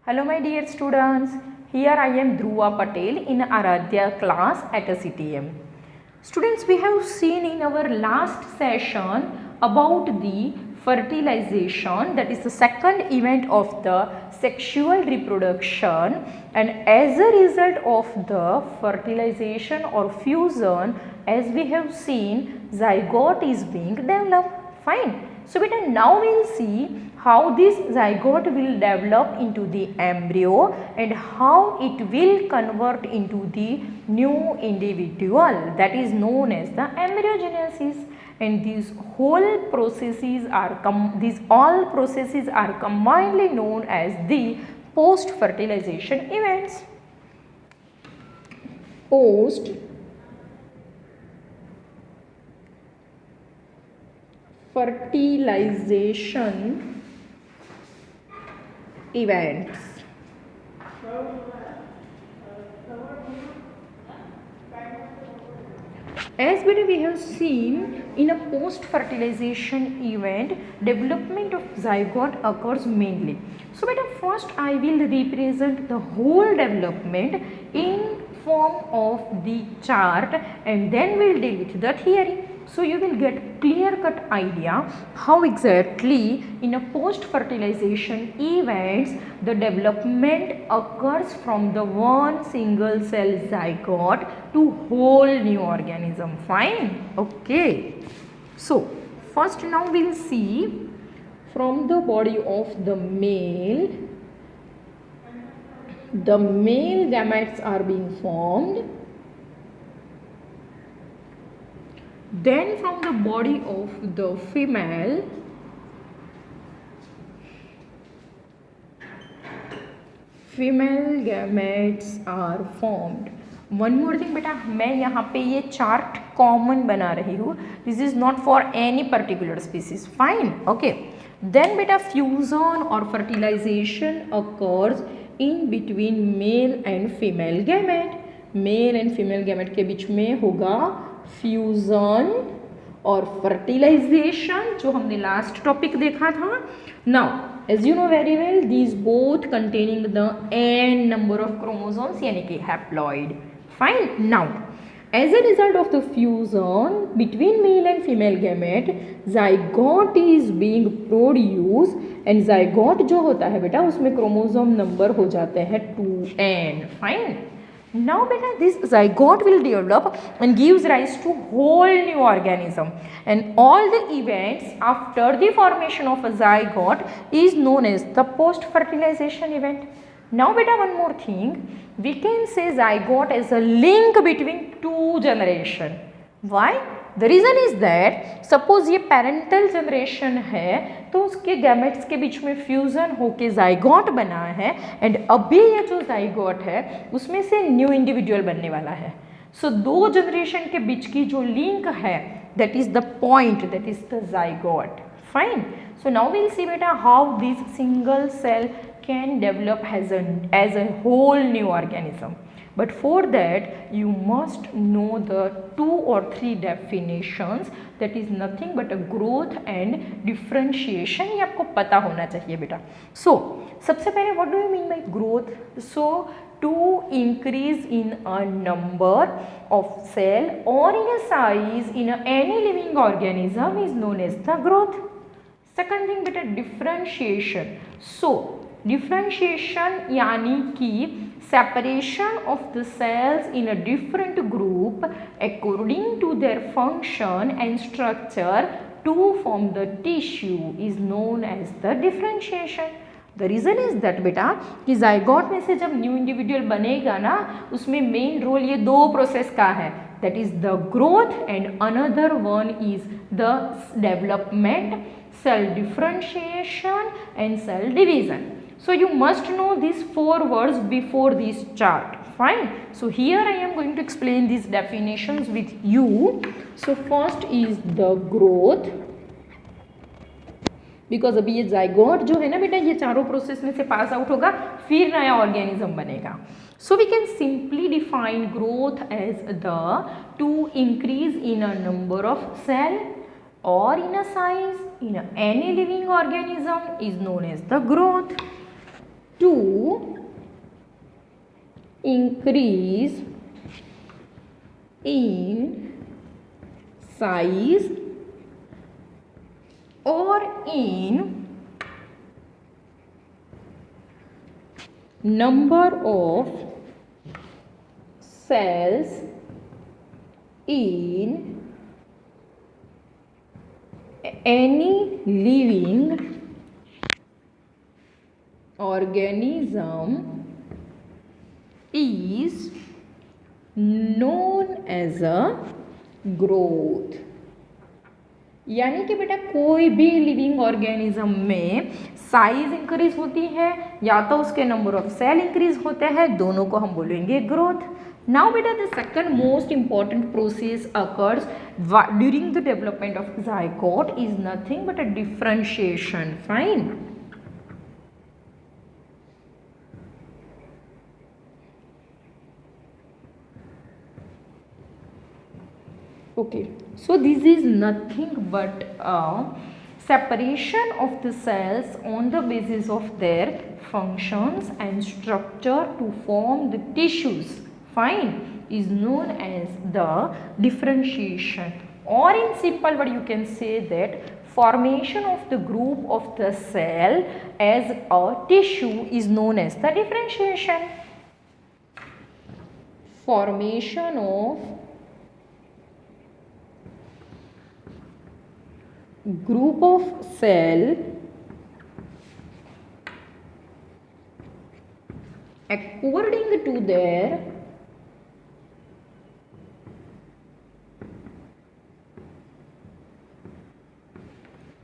Hello my dear students, here I am Dhruva Patel in Aradhya class at a CTM. Students, we have seen in our last session about the fertilization, that is the second event of the sexual reproduction, and as a result of the fertilization or fusion, as we have seen, zygote is being developed. Fine. So beta, now we will see how this zygote will develop into the embryo and how it will convert into the new individual, that is known as the embryogenesis. And these all processes are combinedly known as the post fertilization events. Post fertilization events. As we have seen, in a post fertilization event, development of zygote occurs mainly. So beta, first I will represent the whole development in form of the chart and then we will deal with the theory. So you will get clear cut idea how exactly in a post fertilization events the development occurs from the one single cell zygote to whole new organism. Fine. Okay. So first now we will see from the body of the male gametes are being formed. Then from the body of the female gametes are formed. One more thing बेटा, मैं यहाँ पे ये chart common बना रही हूँ. This is not for any particular species. Fine. Okay. Then बेटा fusion और fertilisation occurs in between male and female gamete. Male and female gamete के बीच में होगा फ्यूजन और फर्टिलाइजेशन, जो हमने लास्ट टॉपिक देखा था. Now as you know very well, these both containing the n number of chromosomes यानी कि haploid. Fine. Now as a result of the fusion between male and female gamete, zygote is being produced and zygote जो होता है बेटा उसमें chromosome number हो जाते हैं 2n. Fine. Now beta, this zygote will develop and gives rise to whole new organism, and all the events after the formation of a zygote is known as the post fertilization event. Now beta, one more thing, we can say zygote as a link between two generation. Why? The reason is that suppose ये parental generation है तो उसके gametes के बीच में fusion होके zygote बना है, एंड अभी ये जो zygote है उसमें से न्यू इंडिविजुअल बनने वाला है. सो दो जनरेशन के बीच की जो लिंक है, that is the point, that is the zygote. Fine. So now will see बेटा how this single cell can develop as a whole new organism. But for that you must know the 2 or 3 definitions, that is nothing but a growth and differentiation. ये आपको पता होना चाहिए बेटा. So सबसे पहले what do you mean by growth? So to increase in a number of cell or in a size in any living organism is known as the growth. Second thing बेटा differentiation. So differentiation यानी कि separation of the cells in a different group according to their function and structure to form the tissue is known as the differentiation. The reason is that बेटा कि zygote में से जब new individual बनेगा ना, उसमें मेन रोल ये दो प्रोसेस का है, that is the growth and another one is the development, cell differentiation and cell division. So you must know these 4 words before this chart. Fine. So here I am going to explain these definitions with you. So first is the growth, because अभी ये zygote जो है ना बेटा, ये चारों process में से पास आउट होगा, फिर नया ऑर्गेनिज्म बनेगा. So we can simply define growth as the to increase in a number of cell or in a size in any living organism is known as the growth. to increase in size or in number of cells in any living organism is known as a growth। यानी कि बेटा कोई भी living organism में size increase होती है या तो उसके नंबर ऑफ सेल इंक्रीज होते हैं, दोनों को हम बोलेंगे ग्रोथ। नाउ बेटा the second most important process occurs during the development of zygote is nothing but a differentiation. Fine. Okay, so this is nothing but a separation of the cells on the basis of their functions and structure to form the tissues. Fine, is known as the differentiation, or in simple word you can say that formation of the group of the cell as a tissue is known as the differentiation. Formation of group of cell according to their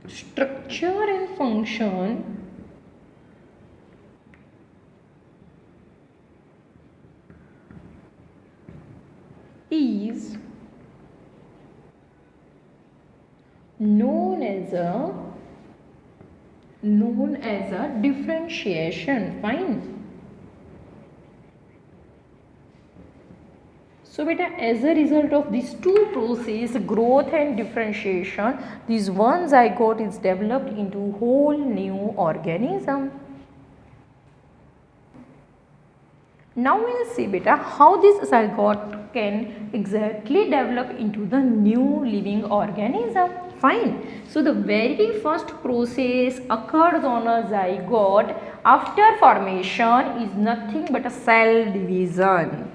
structure and function is known as a differentiation. Fine. So beta, as a result of these two processes, growth and differentiation, this one zygote is developed into whole new organism. Now we will see beta how this zygote can exactly develop into the new living organism. Fine. So the very first process occurs on a zygote after formation is nothing but a cell division.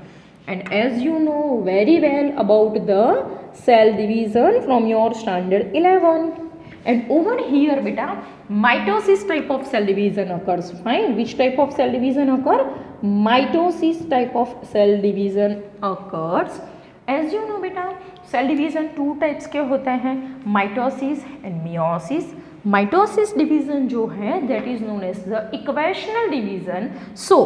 And as you know very well about the cell division from your standard 11. And over here beta, mitosis type of cell division occurs. Fine. Which type of cell division occur? Mitosis type of cell division occurs. As you know beta, cell division two types के होते हैं, mitosis and meiosis. Mitosis division जो है that is known as the equational division. So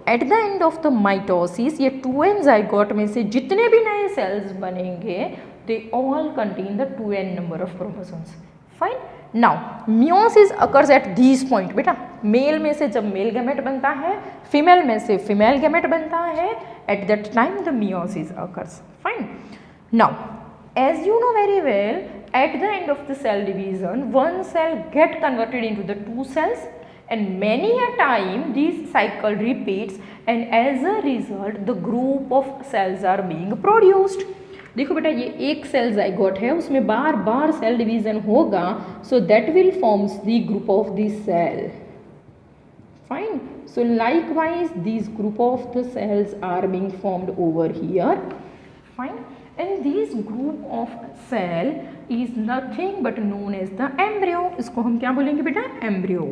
at the end of the mitosis ये 2n zygote में से जितने भी नए सेल्स बनेंगे they all contain the 2n number of chromosomes. Fine. Now meiosis occurs at this point बेटा, mail में से जब मेल गैमेट बनता है, फीमेल में से फीमेल गैमेट बनता है, at that time the meiosis occurs. Fine. Now, as you know very well, at the end of the cell division, one cell get converted into the two cells, and many a time this cycle repeats, and as a result, the group of cells are being produced. देखो बेटा ये एक cell zygote है, उसमें बार बार cell division होगा, so that will forms the group of this cell. Fine. So likewise, these group of the cells are being formed over here. Fine. And this group of cell is nothing but known as the embryo. इसको हम क्या बोलेंगे बेटा? Embryo.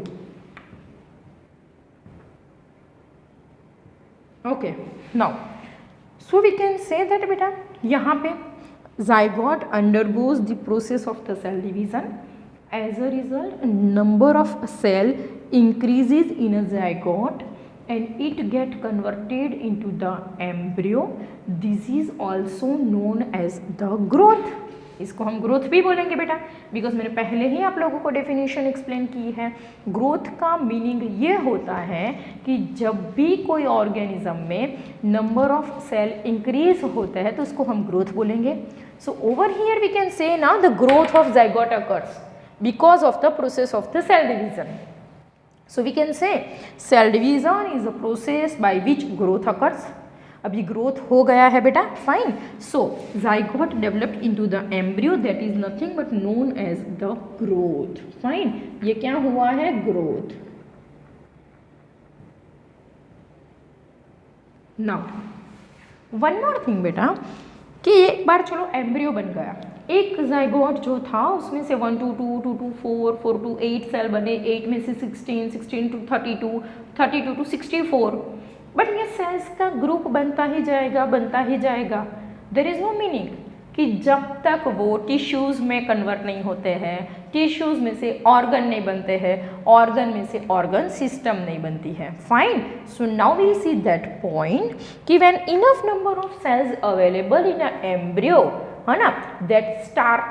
Okay. Now, so we can say that बेटा यहाँ पे zygote undergoes the process of the cell division. As a result, number of cell increases in a zygote and it get converted into the embryo. This is also known as the growth. इसको हम growth भी बोलेंगे बेटा, because मैंने पहले ही आप लोगों को डेफिनेशन एक्सप्लेन की है। ग्रोथ का मीनिंग ये होता है कि जब भी कोई ऑर्गेनिज्म में नंबर ऑफ सेल इंक्रीज होता है तो उसको हम ग्रोथ बोलेंगे। So over here we can say ना the growth of zygote occurs because of the process of the cell division. So we can say cell division is a process by which growth occurs. अभी growth हो गया है बेटा, fine. So zygote developed into the embryo, that is nothing but known as the growth. Fine, ये क्या हुआ है? Growth. Now one more thing बेटा, कि एक बार चलो एम्ब्रियो बन गया, एक जाइगोट जो था उसमें से 1 to 2, 2 to 4, 4 to 8 सेल बने, 8 में से 16, 16 to 32, 32 to 64. बट ये सेल्स का ग्रुप बनता ही जाएगा, बनता ही जाएगा. देयर इज नो मीनिंग कि जब तक वो टिश्यूज़ में कन्वर्ट नहीं होते हैं, टिश्यूज़ में से ऑर्गन नहीं बनते हैं, ऑर्गन में से ऑर्गन सिस्टम नहीं बनती है. Fine. So now we see that point कि when enough number of cells available in a embryo, है ना, दैट स्टार्ट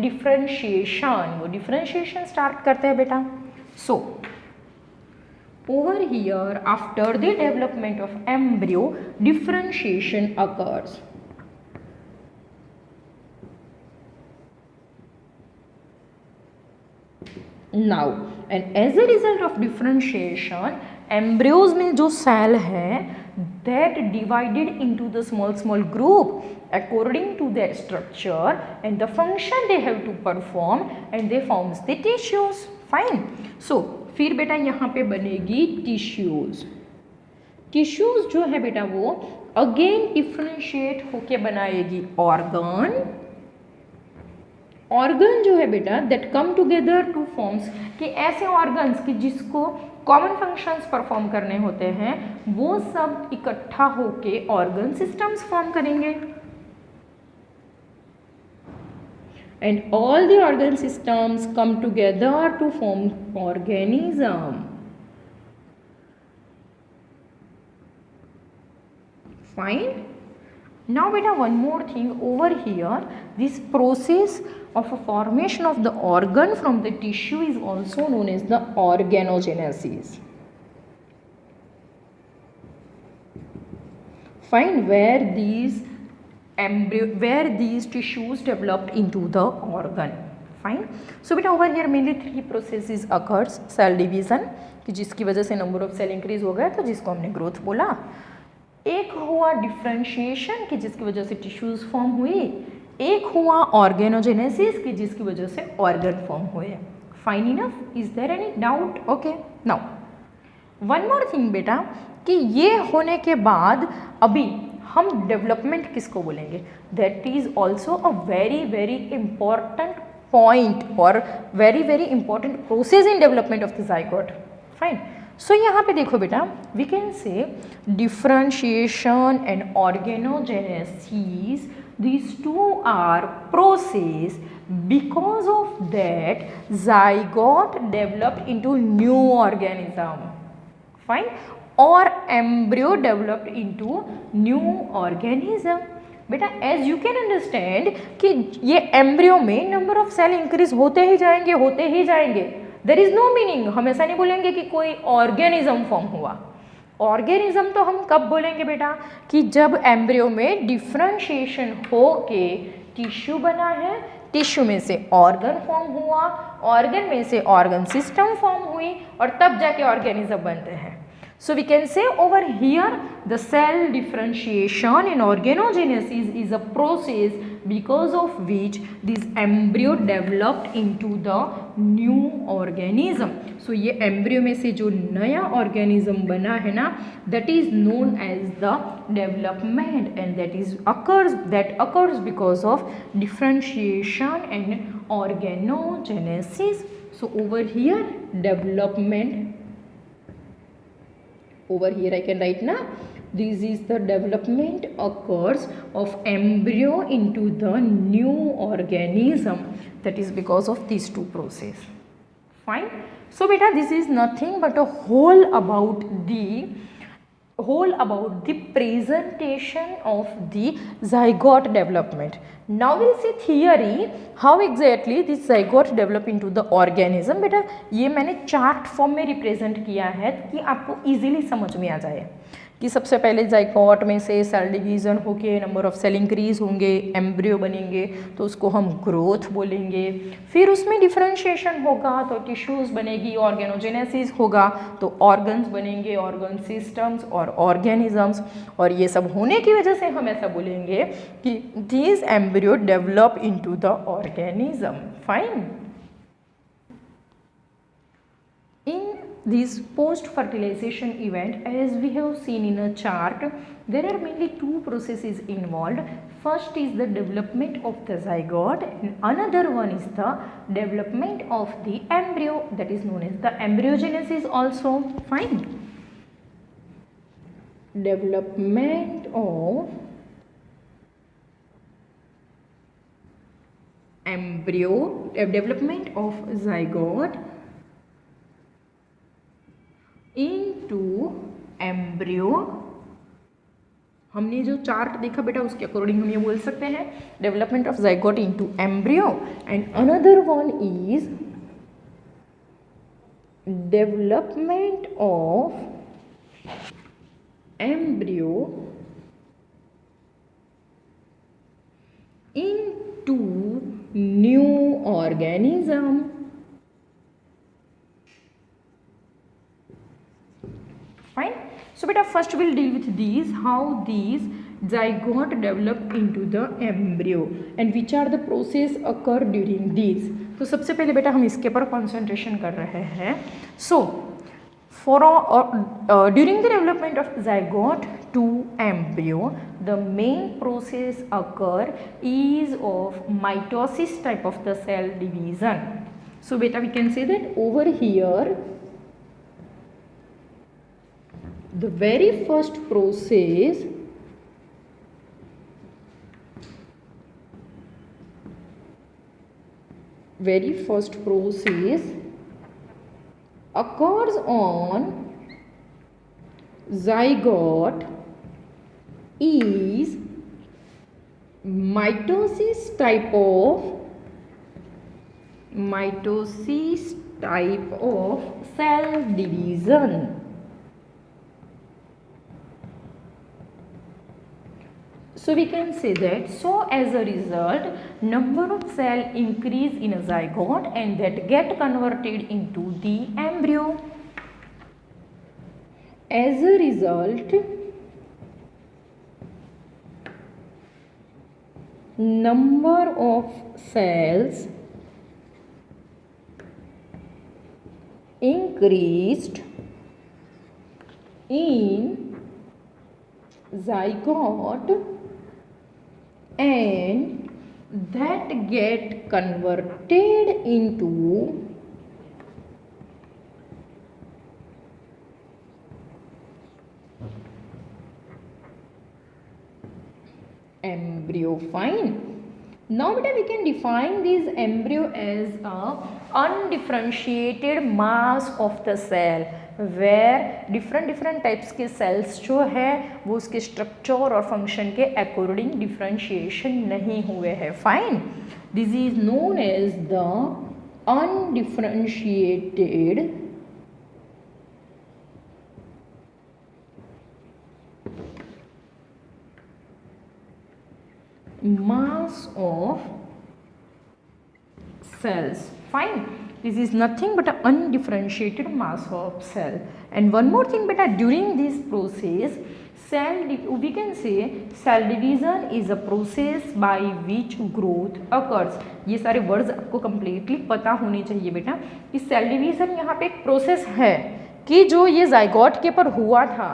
डिफरेंशिएशन, वो डिफरेंशिएशन स्टार्ट करते हैं बेटा. सो over here after the development of embryo, differentiation occurs. Now and as a result of differentiation, embryos में जो cell है that divided into the small group according to their structure and the function they have to perform, and they forms the tissues. Fine. So फिर बेटा यहाँ पे बनेगी tissues. Tissues जो है बेटा वो अगेन डिफ्रेंशिएट होके बनाएगी ऑर्गन. ऑर्गन जो है बेटा that come together two forms, कि ऐसे ऑर्गन्स कि जिसको कॉमन फंक्शंस परफॉर्म करने होते हैं, वो सब इकट्ठा होके ऑर्गन सिस्टम्स फॉर्म करेंगे. And all the organ systems come together to form organism. Fine. Now beta one more thing over here, this process of a formation of the organ from the tissue is also known as the organogenesis. Fine. Where these tissues developed into the organ. Fine. So beta over here mainly 3 processes occurs. Cell division, कि जिसकी वजह से number of cell increase हो गया, तो जिसको हमने growth बोला. एक हुआ डिफरेंशिएशन, कि जिसकी वजह से टिश्यूज फॉर्म हुई. एक हुआ ऑर्गेनोजेनेसिस, कि जिसकी वजह से ऑर्गन फॉर्म हुए. Fine enough. Is there any doubt? Okay. Now one more thing बेटा, कि ये होने के बाद अभी हम डेवलपमेंट किसको बोलेंगे? That is also a very important point और very important process in development of the zygote. Fine. So यहाँ पे देखो बेटा, we can say differentiation and organogenesis, these two are process because of that zygote developed into new organism. Fine. और embryo developed into new organism. बेटा as you can understand कि ये embryo में number of cell increase होते ही जाएंगे. There is no meaning, हम ऐसा नहीं बोलेंगे कि कोई ऑर्गेनिज्म फॉर्म हुआ. ऑर्गेनिज्म तो हम कब बोलेंगे बेटा, कि जब एम्ब्रियो में डिफरेंशिएशन हो के टिश्यू बना है, टिश्यू में से ऑर्गन फॉर्म हुआ, ऑर्गन में से ऑर्गन सिस्टम फॉर्म हुई, और तब जाके ऑर्गेनिज्म बनते हैं. So we can say over here the cell differentiation and organogenesis is a process because of which this embryo developed into the new organism. So ये embryo में से जो नया organism बना है ना, that is known as the development, and that occurs because of differentiation and organogenesis. So over here development. Over here I can write now, this is the development occurs of embryo into the new organism. That is because of these two process. Fine. So beta, this is nothing but a whole about the presentation of the zygote development. Now we'll see theory how exactly this zygote develop into the organism. बेटा ये मैंने chart form में represent किया है कि आपको easily समझ में आ जाए कि सबसे पहले जाइगोट में से सेल डिवीज़न होके नंबर ऑफ सेल इंक्रीज होंगे, एम्ब्रियो बनेंगे, तो उसको हम ग्रोथ बोलेंगे। फिर उसमें डिफरेंशिएशन होगा तो टिश्यूज़ बनेगी, ऑर्गेनोजेनेसिस होगा तो ऑर्गन्स बनेंगे, ऑर्गन सिस्टम्स और ऑर्गेनिजम्स, और ये सब होने की वजह से हम ऐसा बोलेंगे कि this embryo develop into the organism. Fine. In this post-fertilization event, as we have seen in a chart, there are mainly two processes involved. First is the development of the zygote and another one is the development of the embryo, that is known as the embryogenesis also. Fine. Development of embryo, development of zygote into embryo। हमने जो chart देखा बेटा उसके according हम ये बोल सकते हैं development of zygote into embryo, and another one is development of embryo into new organism. Fine. So beta first we'll deal with these, how these zygote develop into the embryo and which are the process occur during these। तो सबसे पहले बेटा हम इसके पर concentration कर रहे हैं। So for during the development of zygote to embryo, the main process occur is of mitosis type of the cell division। So beta we can say that over here the very first process occurs on zygote is mitosis type of cell division। So we can say that, so as a result number of cell increase in a zygote and that get converted into the embryo। As a result number of cells increased in zygote and that get converted into embryo। Fine. Now beta we can define this embryo as a undifferentiated mass of the cell where different types के sales जो है वो उसके structure और function के according differentiation नहीं हुए हैं। Fine. This is known as the undifferentiated mass of cells। Fine. This is nothing but an undifferentiated mass of cell। And one more thing beta, during this process we can say cell division is a process by which growth occurs। ये सारे words आपको completely पता होने चाहिए बेटा कि cell division यहाँ पे एक प्रोसेस है कि जो ये जाइगोट के पर हुआ था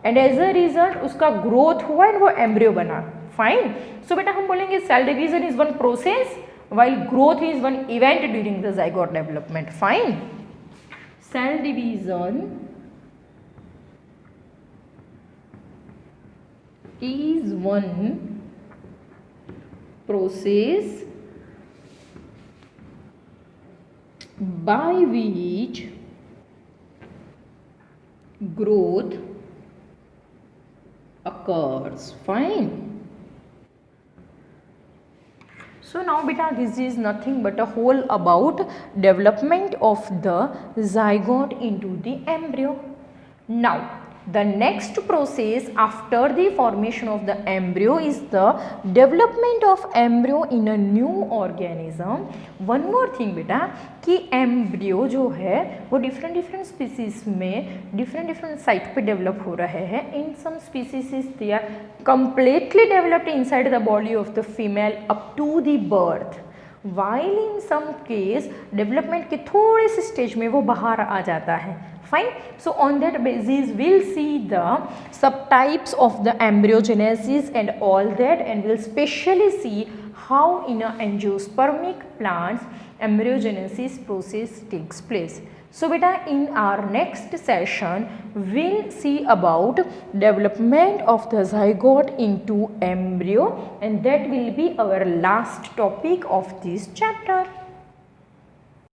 एंड एज अ रिजल्ट उसका ग्रोथ हुआ एंड वो एम्ब्रियो बना। फाइन। सो बेटा हम बोलेंगे cell division is one process while growth is one event during the zygote development। Fine. Cell division is one process by which growth occurs। Fine. So now beta this is nothing but a whole about development of the zygote into the embryo। Now The next process after the formation of the embryo is the development of embryo in a new organism. One more thing बेटा कि embryo जो है वो different species में different site पे develop हो रहे हैं. In some species they are completely developed inside the body of the female up to the birth, while in some case development के थोड़े से स्टेज में वो बाहर आ जाता है. Fine. So on that basis we'll see the subtypes of the embryogenesis and all that, and we'll specially see how in a angiospermic plants embryogenesis process takes place. So beta, in our next session we'll see about development of the zygote into embryo, and that will be our last topic of this chapter.